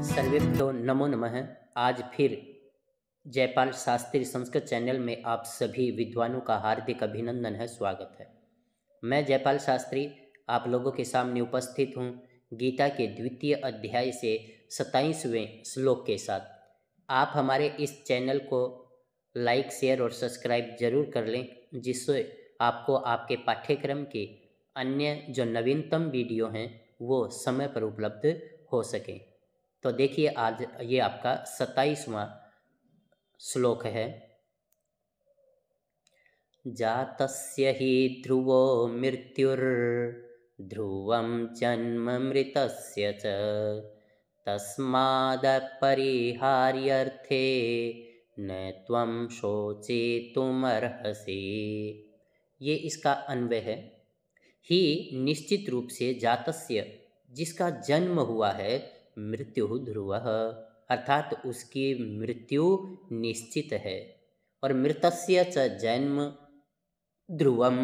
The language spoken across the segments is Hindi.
सर्वेभ्यो नमो नमः। आज फिर जयपाल शास्त्री संस्कृत चैनल में आप सभी विद्वानों का हार्दिक अभिनंदन है, स्वागत है। मैं जयपाल शास्त्री आप लोगों के सामने उपस्थित हूँ गीता के द्वितीय अध्याय से 27वें श्लोक के साथ। आप हमारे इस चैनल को लाइक, शेयर और सब्सक्राइब जरूर कर लें, जिससे आपको आपके पाठ्यक्रम के अन्य जो नवीनतम वीडियो हैं वो समय पर उपलब्ध हो सकें। तो देखिए, आज ये आपका 27वां श्लोक है। जातस्य हि ध्रुवो मृत्युर्ध्रुवं जन्म मृतस्य च तस्मादपरिहार्यर्थे न त्वं शोचितुमर्हसि। ये इसका अन्वय है। ही निश्चित रूप से जातस्य, जिसका जन्म हुआ है, मृत्यु ध्रुवः, अर्थात उसकी मृत्यु निश्चित है, और मृतस्य च जन्म ध्रुवम,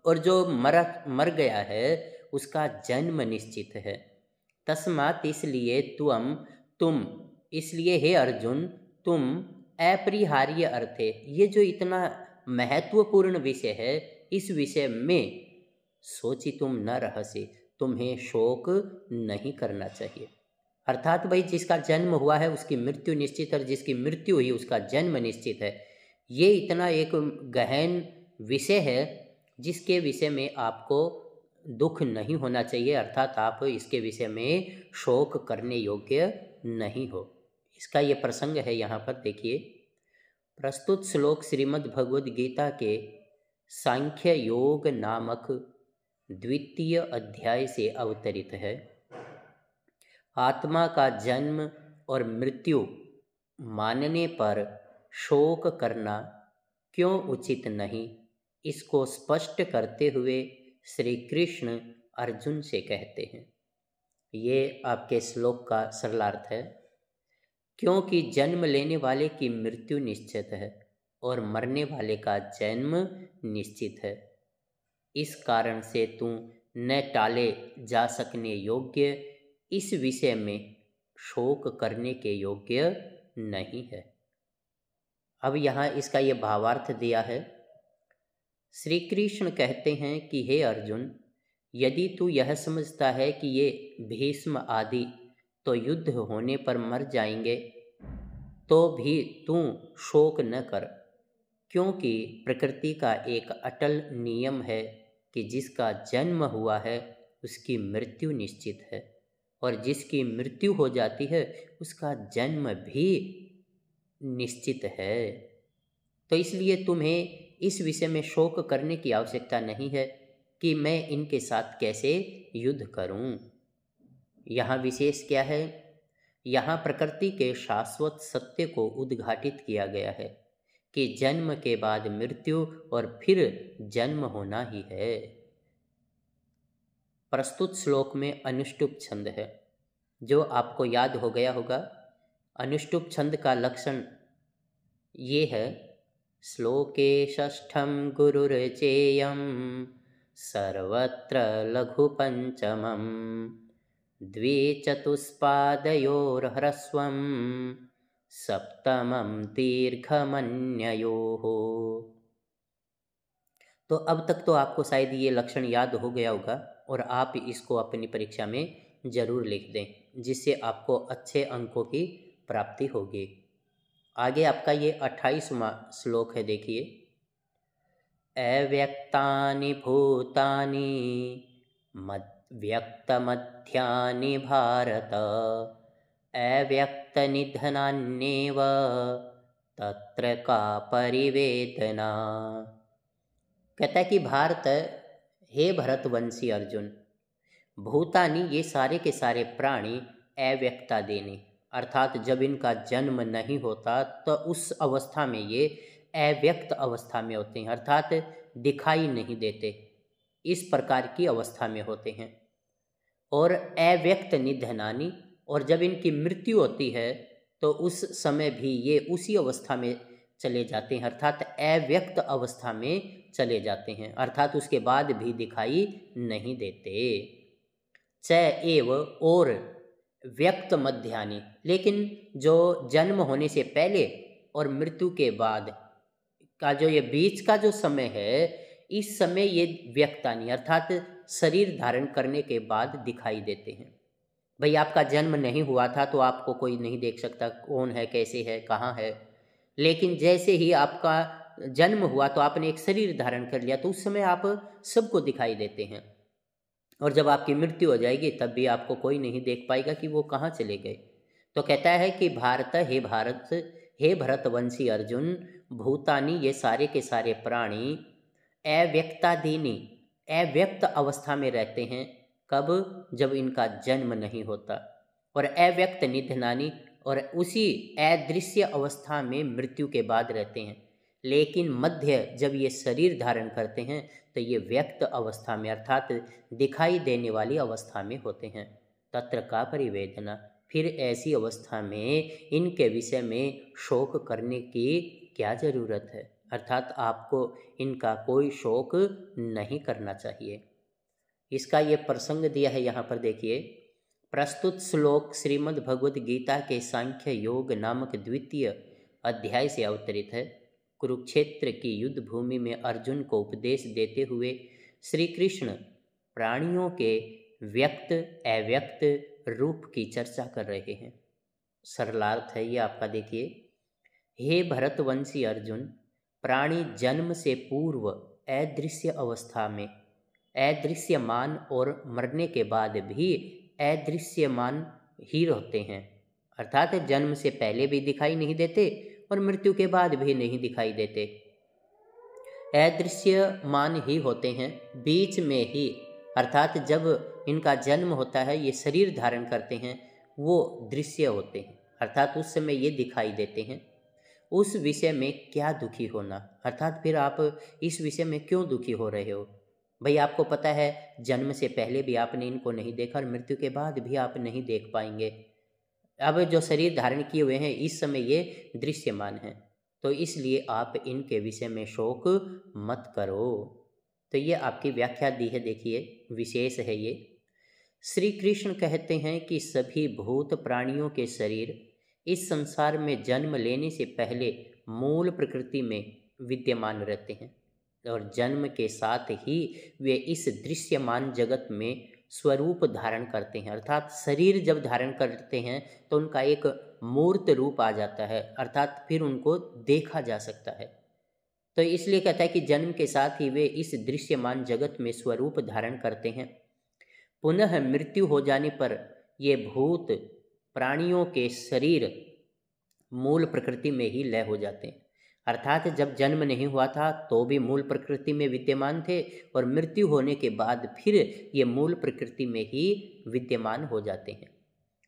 और जो मर गया है उसका जन्म निश्चित है। तस्मात्, इसलिए तुम, इसलिए हे अर्जुन, तुम अपरिहार्य अर्थे, ये जो इतना महत्वपूर्ण विषय है, इस विषय में सोचितुम न रहसे, तुम्हें शोक नहीं करना चाहिए। अर्थात भाई, जिसका जन्म हुआ है उसकी मृत्यु निश्चित है, और जिसकी मृत्यु हुई उसका जन्म निश्चित है। ये इतना एक गहन विषय है जिसके विषय में आपको दुख नहीं होना चाहिए, अर्थात आप इसके विषय में शोक करने योग्य नहीं हो। इसका ये प्रसंग है यहाँ पर। देखिए, प्रस्तुत श्लोक श्रीमद् भगवद गीता के सांख्य योग नामक द्वितीय अध्याय से अवतरित है। आत्मा का जन्म और मृत्यु मानने पर शोक करना क्यों उचित नहीं, इसको स्पष्ट करते हुए श्री कृष्ण अर्जुन से कहते हैं। ये आपके श्लोक का सरलार्थ है। क्योंकि जन्म लेने वाले की मृत्यु निश्चित है और मरने वाले का जन्म निश्चित है, इस कारण से तू न टाले जा सकने योग्य इस विषय में शोक करने के योग्य नहीं है। अब यहाँ इसका ये भावार्थ दिया है। श्री कृष्ण कहते हैं कि हे अर्जुन, यदि तू यह समझता है कि ये भीष्म आदि तो युद्ध होने पर मर जाएंगे, तो भी तू शोक न कर, क्योंकि प्रकृति का एक अटल नियम है कि जिसका जन्म हुआ है उसकी मृत्यु निश्चित है, और जिसकी मृत्यु हो जाती है उसका जन्म भी निश्चित है। तो इसलिए तुम्हें इस विषय में शोक करने की आवश्यकता नहीं है कि मैं इनके साथ कैसे युद्ध करूं। यहाँ विशेष क्या है? यहाँ प्रकृति के शाश्वत सत्य को उद्घाटित किया गया है कि जन्म के बाद मृत्यु और फिर जन्म होना ही है। प्रस्तुत श्लोक में अनुष्टुप छंद है, जो आपको याद हो गया होगा। अनुष्टुप छंद का लक्षण ये है। श्लोके षष्ठं गुरुर्चेयं सर्वत्र लघु पंचमं द्वे चतुष्पादयोर्ह्रस्वं सप्तमं दीर्घमन्ययोः। तो अब तक तो आपको शायद ये लक्षण याद हो गया होगा, और आप इसको अपनी परीक्षा में जरूर लिख दें, जिससे आपको अच्छे अंकों की प्राप्ति होगी। आगे आपका ये 28वां श्लोक है। देखिए, अव्यक्तानि भूतानि व्यक्तमध्यानि भारत अव्यक्तनिधनान्येव तत्र का परिवेदना। कहता है कि भारत, हे भरतवंशी अर्जुन, भूतानि, ये सारे के सारे प्राणी, अव्यक्ता देने, अर्थात जब इनका जन्म नहीं होता तो उस अवस्था में ये अव्यक्त अवस्था में होते हैं, अर्थात दिखाई नहीं देते, इस प्रकार की अवस्था में होते हैं। और अव्यक्त निधनानि, और जब इनकी मृत्यु होती है तो उस समय भी ये उसी अवस्था में चले जाते हैं, अर्थात अव्यक्त अवस्था में चले जाते हैं, अर्थात उसके बाद भी दिखाई नहीं देते। च एव और व्यक्त मध्यानि, लेकिन जो जन्म होने से पहले और मृत्यु के बाद का जो ये बीच का जो समय है, इस समय ये व्यक्तानि अर्थात शरीर धारण करने के बाद दिखाई देते हैं। भाई आपका जन्म नहीं हुआ था तो आपको कोई नहीं देख सकता, कौन है, कैसे है, कहाँ है। लेकिन जैसे ही आपका जन्म हुआ तो आपने एक शरीर धारण कर लिया, तो उस समय आप सबको दिखाई देते हैं। और जब आपकी मृत्यु हो जाएगी तब भी आपको कोई नहीं देख पाएगा कि वो कहाँ चले गए। तो कहता है कि भारत, हे भरतवंशी अर्जुन, भूतानी ये सारे के सारे प्राणी अव्यक्तादीनी अव्यक्त अवस्था में रहते हैं। कब? जब इनका जन्म नहीं होता। और अव्यक्त निधनानी, और उसी अदृश्य अवस्था में मृत्यु के बाद रहते हैं। लेकिन मध्य जब ये शरीर धारण करते हैं तो ये व्यक्त अवस्था में अर्थात दिखाई देने वाली अवस्था में होते हैं। तत्र का परिवेदना, फिर ऐसी अवस्था में इनके विषय में शोक करने की क्या ज़रूरत है, अर्थात आपको इनका कोई शोक नहीं करना चाहिए। इसका ये प्रसंग दिया है यहाँ पर देखिए। प्रस्तुत श्लोक श्रीमद् भगवद गीता के सांख्य योग नामक द्वितीय अध्याय से अवतरित है। कुरुक्षेत्र की युद्ध भूमि में अर्जुन को उपदेश देते हुए श्री कृष्ण प्राणियों के व्यक्त अव्यक्त रूप की चर्चा कर रहे हैं। सरलार्थ है ये आपका देखिए। हे भरतवंशी अर्जुन, प्राणी जन्म से पूर्व अदृश्य अवस्था में अदृश्यमान और मरने के बाद भी अदृश्यमान ही रहते हैं, अर्थात जन्म से पहले भी दिखाई नहीं देते और मृत्यु के बाद भी नहीं दिखाई देते, अदृश्यमान ही होते हैं। बीच में ही अर्थात जब इनका जन्म होता है, ये शरीर धारण करते हैं, वो दृश्य होते हैं, अर्थात उस समय ये दिखाई देते हैं। उस विषय में क्या दुखी होना, अर्थात फिर आप इस विषय में क्यों दुखी हो रहे हो? भाई आपको पता है जन्म से पहले भी आपने इनको नहीं देखा और मृत्यु के बाद भी आप नहीं देख पाएंगे। अब जो शरीर धारण किए हुए हैं इस समय ये दृश्यमान हैं, तो इसलिए आप इनके विषय में शोक मत करो। तो ये आपकी व्याख्या दी है, देखिए विशेष है ये। श्री कृष्ण कहते हैं कि सभी भूत प्राणियों के शरीर इस संसार में जन्म लेने से पहले मूल प्रकृति में विद्यमान रहते हैं और जन्म के साथ ही वे इस दृश्यमान जगत में स्वरूप धारण करते हैं, अर्थात शरीर जब धारण करते हैं तो उनका एक मूर्त रूप आ जाता है, अर्थात फिर उनको देखा जा सकता है। तो इसलिए कहता है कि जन्म के साथ ही वे इस दृश्यमान जगत में स्वरूप धारण करते हैं। पुनः मृत्यु हो जाने पर ये भूत प्राणियों के शरीर मूल प्रकृति में ही लय हो जाते हैं, अर्थात जब जन्म नहीं हुआ था तो भी मूल प्रकृति में विद्यमान थे और मृत्यु होने के बाद फिर ये मूल प्रकृति में ही विद्यमान हो जाते हैं।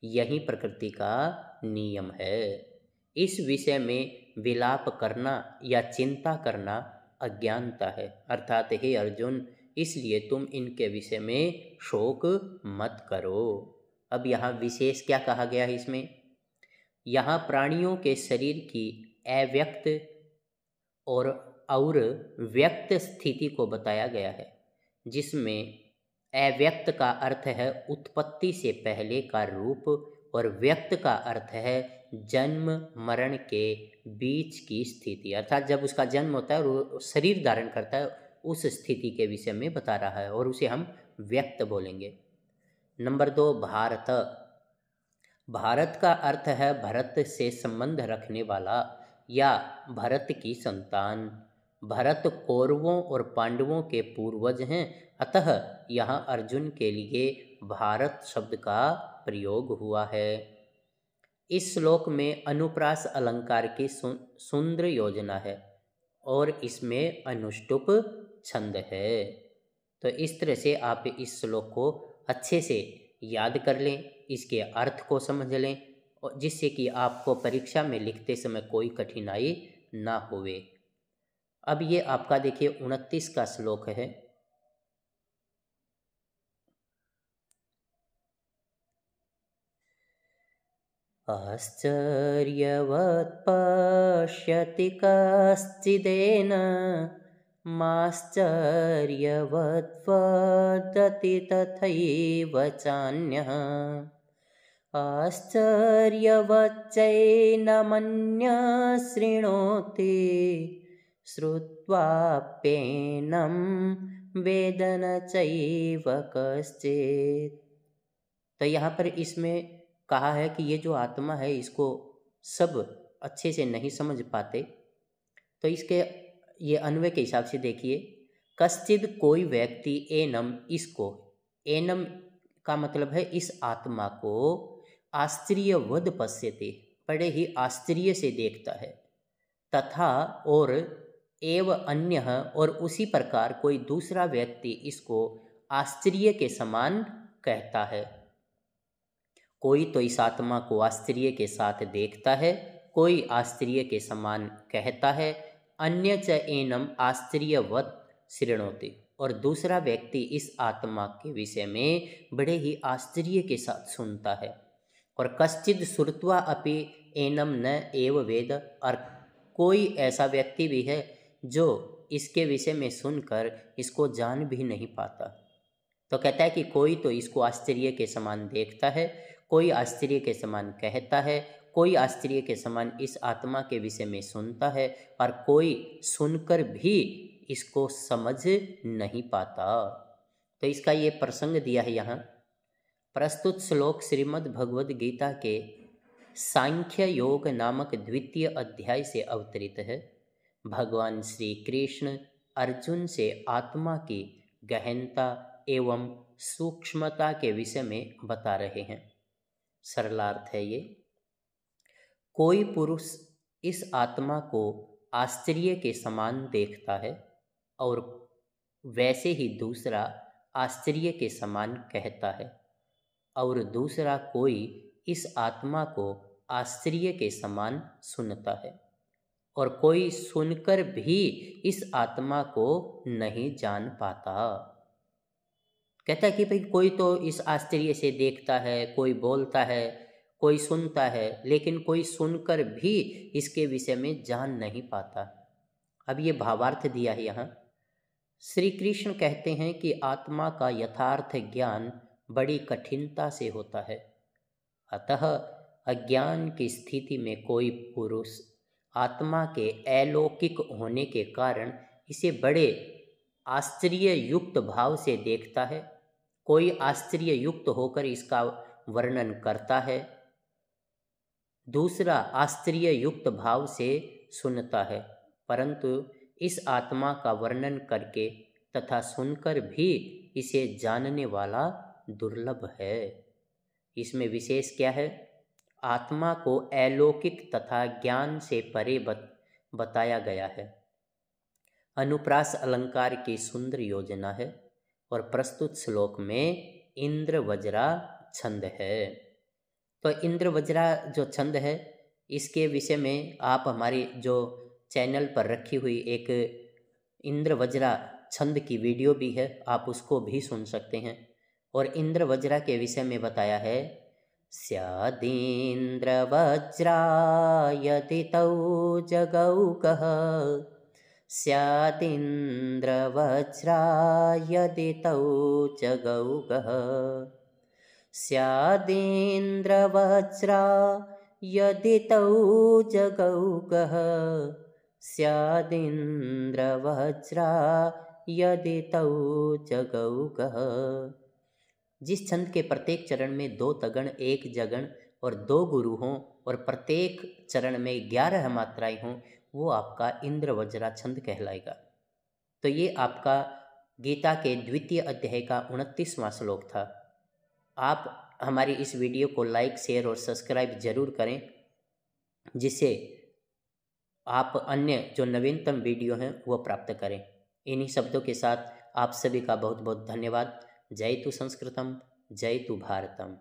यही प्रकृति का नियम है। इस विषय में विलाप करना या चिंता करना अज्ञानता है, अर्थात हे अर्जुन, इसलिए तुम इनके विषय में शोक मत करो। अब यहाँ विशेष क्या कहा गया है इसमें? यहाँ प्राणियों के शरीर की अव्यक्त और व्यक्त स्थिति को बताया गया है, जिसमें अव्यक्त का अर्थ है उत्पत्ति से पहले का रूप और व्यक्त का अर्थ है जन्म मरण के बीच की स्थिति, अर्थात जब उसका जन्म होता है और शरीर धारण करता है उस स्थिति के विषय में बता रहा है और उसे हम व्यक्त बोलेंगे। नंबर 2, भारत। भारत का अर्थ है भरत से संबंध रखने वाला या भरत की संतान। भरत कौरवों और पांडवों के पूर्वज हैं, अतः यहाँ अर्जुन के लिए भारत शब्द का प्रयोग हुआ है। इस श्लोक में अनुप्रास अलंकार की सुंदर योजना है और इसमें अनुष्टुप छंद है। तो इस तरह से आप इस श्लोक को अच्छे से याद कर लें, इसके अर्थ को समझ लें और जिससे कि आपको परीक्षा में लिखते समय कोई कठिनाई ना होवे। अब ये आपका देखिए 29 का श्लोक है। आश्चर्यवत् पश्यति कश्चिदेन माश्चर्यवत् वदति तथैव चान्यः आश्चर्यवच्चैनमन्यः शृणोति श्रुत्वाप्येनं वेद न चैव कश्चित्। तो यहाँ पर इसमें कहा है कि ये जो आत्मा है इसको सब अच्छे से नहीं समझ पाते। तो इसके ये अन्वय के हिसाब से देखिए, कश्चिद कोई व्यक्ति एनम इसको, एनम का मतलब है इस आत्मा को, आश्चर्यवद पश्यते बड़े ही आश्चर्य से देखता है, तथा और एव अन्य और उसी प्रकार कोई दूसरा व्यक्ति इसको आश्चर्य के समान कहता है। कोई तो इस आत्मा को आश्चर्य के साथ देखता है, कोई आश्चर्य के समान कहता है, अन्य च एनम आश्चर्यवत् शृणोति, और दूसरा व्यक्ति इस आत्मा के विषय में बड़े ही आश्चर्य के साथ सुनता है। और कश्चिद श्रुत्वा अपि एनम न एव वेद, और कोई ऐसा व्यक्ति भी है जो इसके विषय में सुनकर इसको जान भी नहीं पाता। तो कहता है कि कोई तो इसको आश्चर्य के समान देखता है, कोई आश्चर्य के समान कहता है, कोई आश्चर्य के समान इस आत्मा के विषय में सुनता है, और कोई सुनकर भी इसको समझ नहीं पाता। तो इसका ये प्रसंग दिया है यहाँ। प्रस्तुत श्लोक श्रीमद् भगवद गीता के सांख्य योग नामक द्वितीय अध्याय से अवतरित है। भगवान श्री कृष्ण अर्जुन से आत्मा की गहनता एवं सूक्ष्मता के विषय में बता रहे हैं। सरलार्थ है ये, कोई पुरुष इस आत्मा को आश्चर्य के समान देखता है और वैसे ही दूसरा आश्चर्य के समान कहता है, और दूसरा कोई इस आत्मा को आश्चर्य के समान सुनता है, और कोई सुनकर भी इस आत्मा को नहीं जान पाता। कहता है कि भाई कोई तो इस आश्चर्य से देखता है, कोई बोलता है, कोई सुनता है, लेकिन कोई सुनकर भी इसके विषय में जान नहीं पाता। अब ये भावार्थ दिया है यहाँ। श्री कृष्ण कहते हैं कि आत्मा का यथार्थ ज्ञान बड़ी कठिनता से होता है, अतः अज्ञान की स्थिति में कोई पुरुष आत्मा के अलौकिक होने के कारण इसे बड़े आश्चर्य युक्त भाव से देखता है, कोई आश्चर्य युक्त होकर इसका वर्णन करता है, दूसरा आश्चर्य युक्त भाव से सुनता है, परंतु इस आत्मा का वर्णन करके तथा सुनकर भी इसे जानने वाला दुर्लभ है। इसमें विशेष क्या है? आत्मा को अलौकिक तथा ज्ञान से परे बताया गया है। अनुप्रास अलंकार की सुंदर योजना है और प्रस्तुत श्लोक में इंद्र वज्रा छंद है। तो इंद्र वज्रा जो छंद है इसके विषय में आप हमारी जो चैनल पर रखी हुई एक इंद्र वज्रा छंद की वीडियो भी है, आप उसको भी सुन सकते हैं। और इंद्र वज्रा के विषय में बताया है, स्यादिंद्र वज्रा यदि तौ जगौकः, स्यादिंद्र वज्रा यदि तौ जगौकः, स्यादिंद्र वज्रा यदि तौ जगौकः, स्यादिंद्र वज्रा यदि तौ जगौकः। जिस छंद के प्रत्येक चरण में 2 तगण 1 जगण और 2 गुरु हों और प्रत्येक चरण में 11 मात्राएं हों, वो आपका इंद्र वज्रा छंद कहलाएगा। तो ये आपका गीता के द्वितीय अध्याय का 29वां श्लोक था। आप हमारी इस वीडियो को लाइक, शेयर और सब्सक्राइब जरूर करें, जिससे आप अन्य जो नवीनतम वीडियो हैं वो प्राप्त करें। इन्हीं शब्दों के साथ आप सभी का बहुत बहुत धन्यवाद। जय तु संस्कृतम, जय तु भारतम।